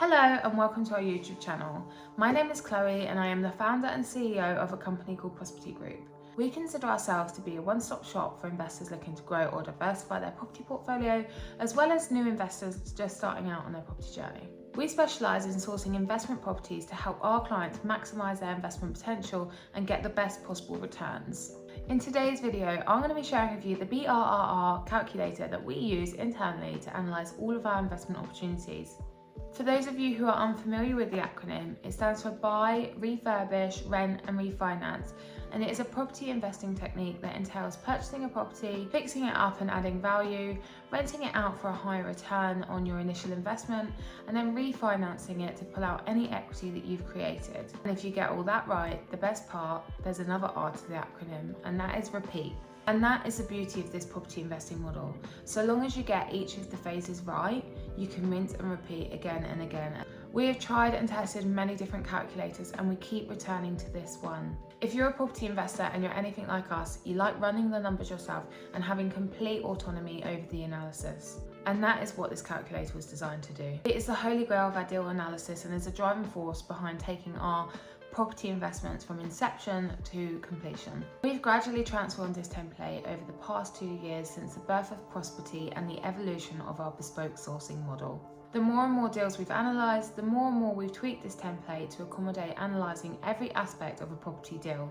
Hello and welcome to our YouTube channel. My name is Chloe and I am the founder and CEO of a company called Prosperity Group. We consider ourselves to be a one-stop shop for investors looking to grow or diversify their property portfolio, as well as new investors just starting out on their property journey. We specialise in sourcing investment properties to help our clients maximise their investment potential and get the best possible returns. In today's video, I'm going to be sharing with you the BRRRR calculator that we use internally to analyse all of our investment opportunities. For those of you who are unfamiliar with the acronym, it stands for Buy, Refurbish, Rent and Refinance, and it is a property investing technique that entails purchasing a property, fixing it up and adding value, renting it out for a higher return on your initial investment, and then refinancing it to pull out any equity that you've created. And if you get all that right, the best part, there's another R to the acronym, and that is repeat. And that is the beauty of this property investing model. So long as you get each of the phases right, you can rinse and repeat again and again. We have tried and tested many different calculators and we keep returning to this one. If you're a property investor and you're anything like us, you like running the numbers yourself and having complete autonomy over the analysis. And that is what this calculator was designed to do. It is the holy grail of our deal analysis and is a driving force behind taking our property investments from inception to completion. We've gradually transformed this template over the past 2 years since the birth of Prosperity and the evolution of our bespoke sourcing model. The more and more deals we've analysed, the more and more we've tweaked this template to accommodate analysing every aspect of a property deal.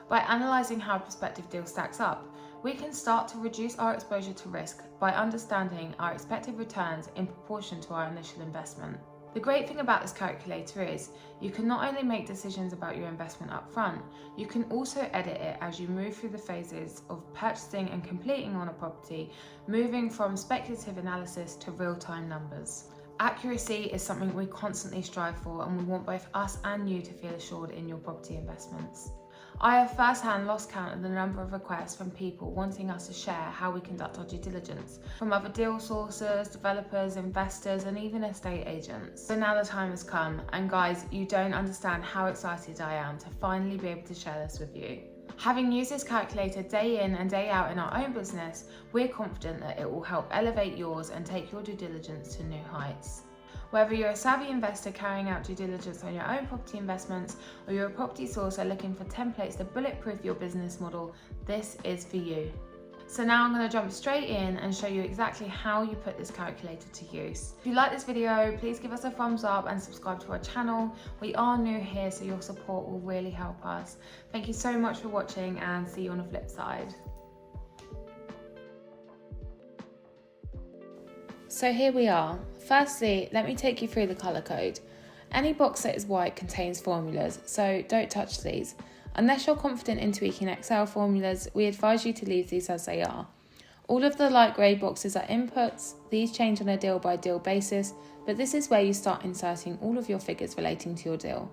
By analysing how a prospective deal stacks up, we can start to reduce our exposure to risk by understanding our expected returns in proportion to our initial investment. The great thing about this calculator is you can not only make decisions about your investment up front, you can also edit it as you move through the phases of purchasing and completing on a property, moving from speculative analysis to real-time numbers. Accuracy is something we constantly strive for, and we want both us and you to feel assured in your property investments. I have firsthand lost count of the number of requests from people wanting us to share how we conduct our due diligence, from other deal sources, developers, investors, and even estate agents. So now the time has come, and guys, you don't understand how excited I am to finally be able to share this with you. Having used this calculator day in and day out in our own business, we're confident that it will help elevate yours and take your due diligence to new heights. Whether you're a savvy investor carrying out due diligence on your own property investments, or you're a property sourcer looking for templates to bulletproof your business model, this is for you. So now I'm going to jump straight in and show you exactly how you put this calculator to use. If you like this video, please give us a thumbs up and subscribe to our channel. We are new here, so your support will really help us. Thank you so much for watching and see you on the flip side. So here we are. Firstly, let me take you through the colour code. Any box that is white contains formulas, so don't touch these. Unless you're confident in tweaking Excel formulas, we advise you to leave these as they are. All of the light grey boxes are inputs. These change on a deal by deal basis, but this is where you start inserting all of your figures relating to your deal.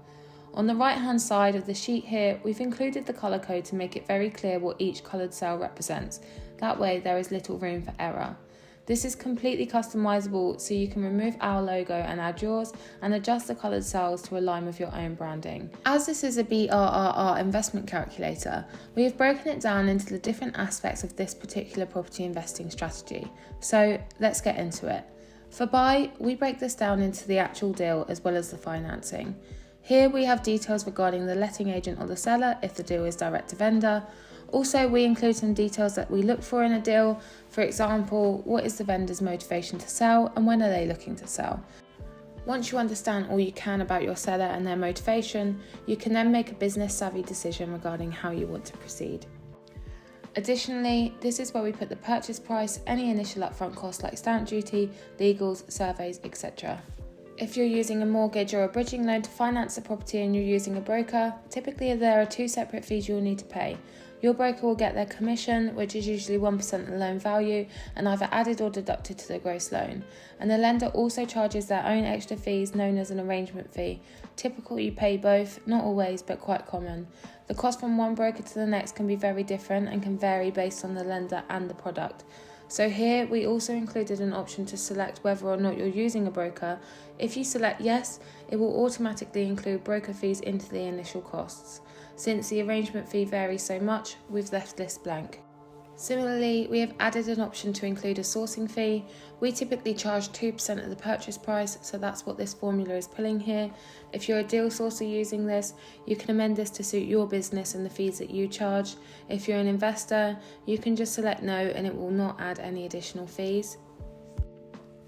On the right hand side of the sheet here, we've included the colour code to make it very clear what each coloured cell represents. That way there is little room for error. This is completely customizable, so you can remove our logo and add yours and adjust the coloured cells to align with your own branding. As this is a BRRR investment calculator, we have broken it down into the different aspects of this particular property investing strategy. So let's get into it. For buy, we break this down into the actual deal as well as the financing. Here we have details regarding the letting agent or the seller if the deal is direct to vendor. Also, we include some details that we look for in a deal. For example, what is the vendor's motivation to sell and when are they looking to sell? Once you understand all you can about your seller and their motivation, you can then make a business savvy decision regarding how you want to proceed. Additionally, this is where we put the purchase price, any initial upfront costs like stamp duty, legals, surveys, etc. If you're using a mortgage or a bridging loan to finance the property and you're using a broker, typically there are 2 separate fees you'll need to pay. Your broker will get their commission, which is usually 1% of the loan value, and either added or deducted to the gross loan. And the lender also charges their own extra fees known as an arrangement fee. Typically you pay both, not always, but quite common. The cost from one broker to the next can be very different and can vary based on the lender and the product. So here we also included an option to select whether or not you're using a broker. If you select yes, it will automatically include broker fees into the initial costs. Since the arrangement fee varies so much, we've left this blank. Similarly, we have added an option to include a sourcing fee. We typically charge 2% of the purchase price, so that's what this formula is pulling here. If you're a deal sourcer using this, you can amend this to suit your business and the fees that you charge. If you're an investor, you can just select no and it will not add any additional fees.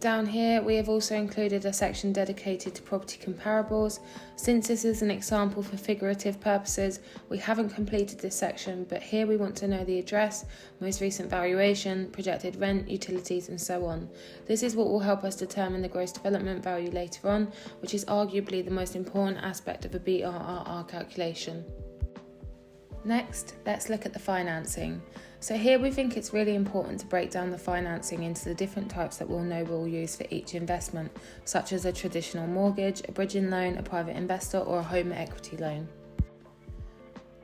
Down here, we have also included a section dedicated to property comparables. Since this is an example for figurative purposes, we haven't completed this section, but here we want to know the address, most recent valuation, projected rent, utilities, and so on. This is what will help us determine the gross development value later on, which is arguably the most important aspect of a BRRR calculation. Next, let's look at the financing. So here we think it's really important to break down the financing into the different types that we'll know we'll use for each investment, such as a traditional mortgage, a bridging loan, a private investor, or a home equity loan.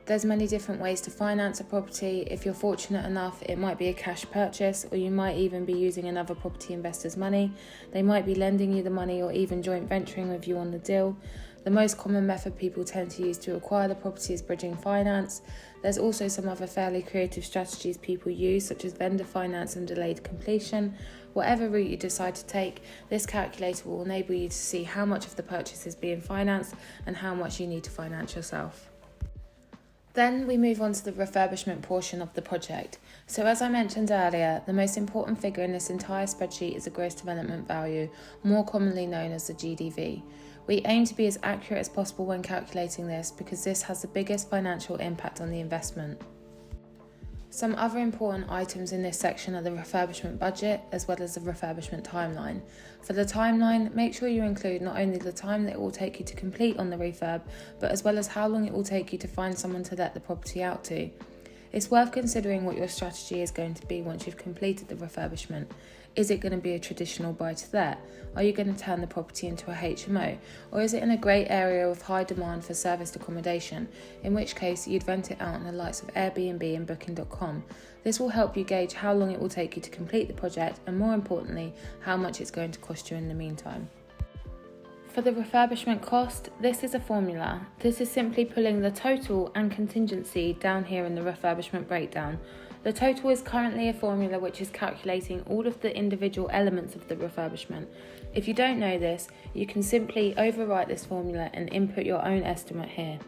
There's many different ways to finance a property. If you're fortunate enough, it might be a cash purchase, or you might even be using another property investor's money. They might be lending you the money or even joint venturing with you on the deal. The most common method people tend to use to acquire the property is bridging finance. There's also some other fairly creative strategies people use, such as vendor finance and delayed completion. Whatever route you decide to take, this calculator will enable you to see how much of the purchase is being financed and how much you need to finance yourself. Then we move on to the refurbishment portion of the project. So as I mentioned earlier, the most important figure in this entire spreadsheet is the gross development value, more commonly known as the GDV. We aim to be as accurate as possible when calculating this because this has the biggest financial impact on the investment. Some other important items in this section are the refurbishment budget as well as the refurbishment timeline. For the timeline, make sure you include not only the time that it will take you to complete on the refurb, but as well as how long it will take you to find someone to let the property out to. It's worth considering what your strategy is going to be once you've completed the refurbishment. Is it going to be a traditional buy-to-let? Are you going to turn the property into a HMO? Or is it in a grey area with high demand for serviced accommodation, in which case you'd rent it out in the likes of Airbnb and Booking.com. This will help you gauge how long it will take you to complete the project and, more importantly, how much it's going to cost you in the meantime. For the refurbishment cost, this is a formula. This is simply pulling the total and contingency down here in the refurbishment breakdown. The total is currently a formula which is calculating all of the individual elements of the refurbishment. If you don't know this, you can simply overwrite this formula and input your own estimate here.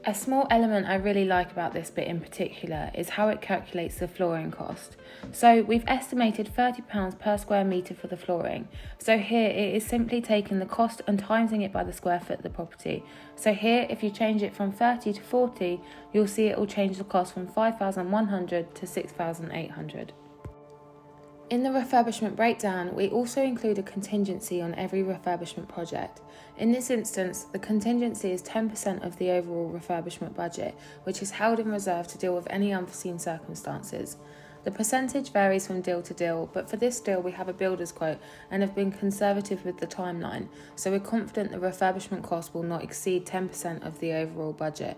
A small element I really like about this bit in particular is how it calculates the flooring cost. So we've estimated £30 per square metre for the flooring. So here it is simply taking the cost and timesing it by the square foot of the property. So here if you change it from 30 to 40, you'll see it will change the cost from 5,100 to 6,800. In the refurbishment breakdown, we also include a contingency on every refurbishment project. In this instance, the contingency is 10% of the overall refurbishment budget, which is held in reserve to deal with any unforeseen circumstances. The percentage varies from deal to deal, but for this deal we have a builder's quote and have been conservative with the timeline, so we're confident the refurbishment cost will not exceed 10% of the overall budget.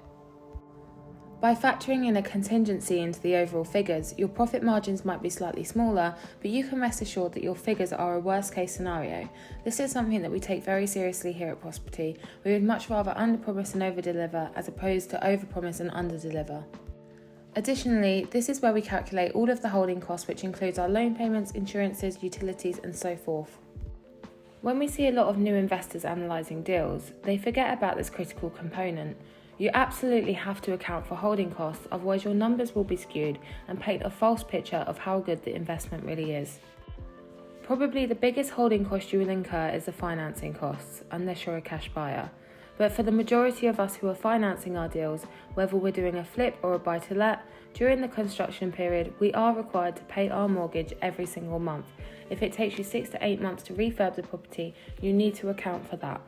By factoring in a contingency into the overall figures, your profit margins might be slightly smaller, but you can rest assured that your figures are a worst case scenario. This is something that we take very seriously here at Prosperity. We would much rather underpromise and overdeliver as opposed to overpromise and underdeliver. Additionally, this is where we calculate all of the holding costs, which includes our loan payments, insurances, utilities, and so forth. When we see a lot of new investors analysing deals, they forget about this critical component. You absolutely have to account for holding costs, otherwise your numbers will be skewed and paint a false picture of how good the investment really is. Probably the biggest holding cost you will incur is the financing costs, unless you're a cash buyer. But for the majority of us who are financing our deals, whether we're doing a flip or a buy-to-let, during the construction period, we are required to pay our mortgage every single month. If it takes you 6 to 8 months to refurb the property, you need to account for that.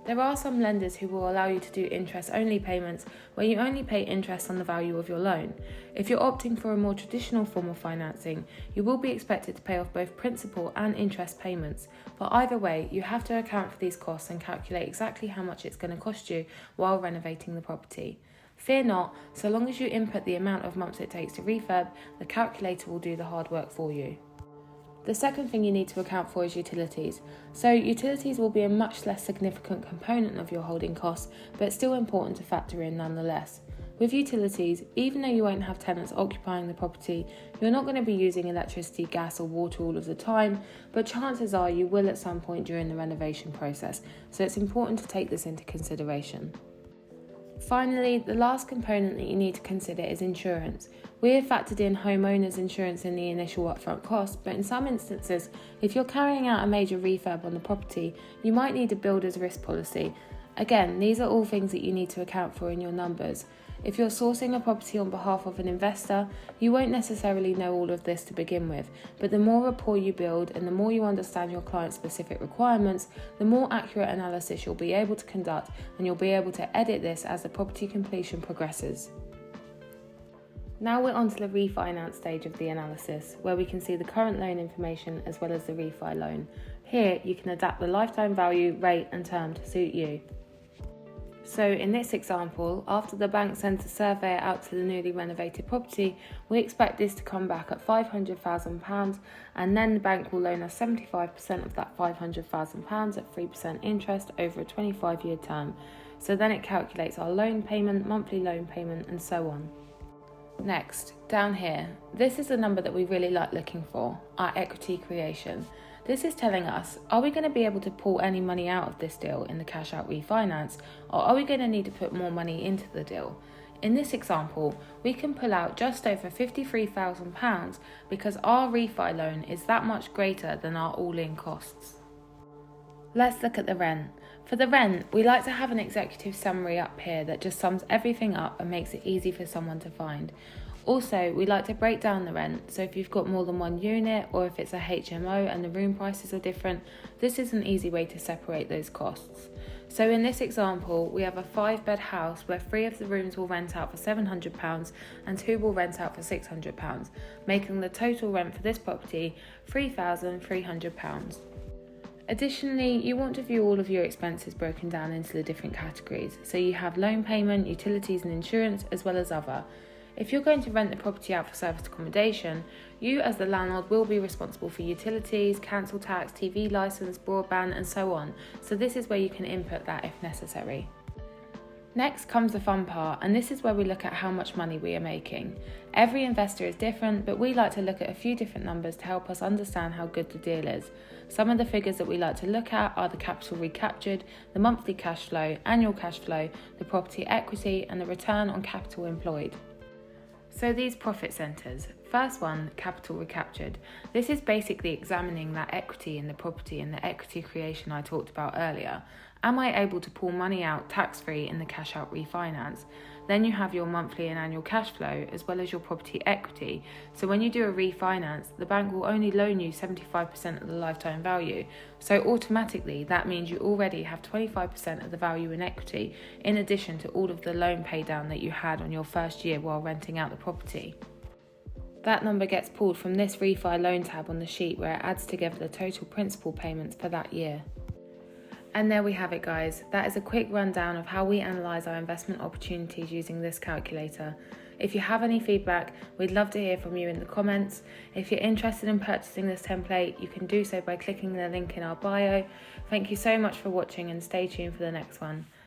There are some lenders who will allow you to do interest-only payments where you only pay interest on the value of your loan. If you're opting for a more traditional form of financing, you will be expected to pay off both principal and interest payments. But either way, you have to account for these costs and calculate exactly how much it's going to cost you while renovating the property. Fear not, so long as you input the amount of months it takes to refurb, the calculator will do the hard work for you. The second thing you need to account for is utilities. So utilities will be a much less significant component of your holding costs, but still important to factor in nonetheless. With utilities, even though you won't have tenants occupying the property, you're not going to be using electricity, gas or water all of the time, but chances are you will at some point during the renovation process, so it's important to take this into consideration. Finally, the last component that you need to consider is insurance. We have factored in homeowners insurance in the initial upfront cost, but in some instances, if you're carrying out a major refurb on the property, you might need a builder's risk policy. Again, these are all things that you need to account for in your numbers. If you're sourcing a property on behalf of an investor, you won't necessarily know all of this to begin with, but the more rapport you build and the more you understand your client's specific requirements, the more accurate analysis you'll be able to conduct, and you'll be able to edit this as the property completion progresses. Now we're on to the refinance stage of the analysis, where we can see the current loan information as well as the refi loan. Here you can adapt the lifetime value, rate and term to suit you. So in this example, after the bank sends a surveyor out to the newly renovated property, we expect this to come back at £500,000, and then the bank will loan us 75% of that £500,000 at 3% interest over a 25-year term. So then it calculates our loan payment, monthly loan payment and so on. Next, down here, this is the number that we really like looking for, our equity creation. This is telling us, are we going to be able to pull any money out of this deal in the cash out refinance, or are we going to need to put more money into the deal? In this example, we can pull out just over £53,000 because our refi loan is that much greater than our all-in costs. Let's look at the rent. For the rent, we like to have an executive summary up here that just sums everything up and makes it easy for someone to find. Also, we like to break down the rent, so if you've got more than one unit or if it's a HMO and the room prices are different, this is an easy way to separate those costs. So in this example, we have a 5-bed house where 3 of the rooms will rent out for £700 and 2 will rent out for £600, making the total rent for this property £3,300. Additionally, you want to view all of your expenses broken down into the different categories, so you have loan payment, utilities and insurance as well as other. If you're going to rent the property out for service accommodation, you as the landlord will be responsible for utilities, council tax, TV licence, broadband and so on, so this is where you can input that if necessary. Next comes the fun part, and this is where we look at how much money we are making. Every investor is different, but we like to look at a few different numbers to help us understand how good the deal is. Some of the figures that we like to look at are the capital recaptured, the monthly cash flow, annual cash flow, the property equity and the return on capital employed. So these profit centres. First one, capital recaptured. This is basically examining that equity in the property and the equity creation I talked about earlier. Am I able to pull money out tax-free in the cash out refinance? Then you have your monthly and annual cash flow as well as your property equity. So when you do a refinance, the bank will only loan you 75% of the lifetime value. So automatically that means you already have 25% of the value in equity, in addition to all of the loan pay down that you had on your first year while renting out the property. That number gets pulled from this refi loan tab on the sheet where it adds together the total principal payments for that year. And there we have it, guys. That is a quick rundown of how we analyse our investment opportunities using this calculator. If you have any feedback, we'd love to hear from you in the comments. If you're interested in purchasing this template, you can do so by clicking the link in our bio. Thank you so much for watching and stay tuned for the next one.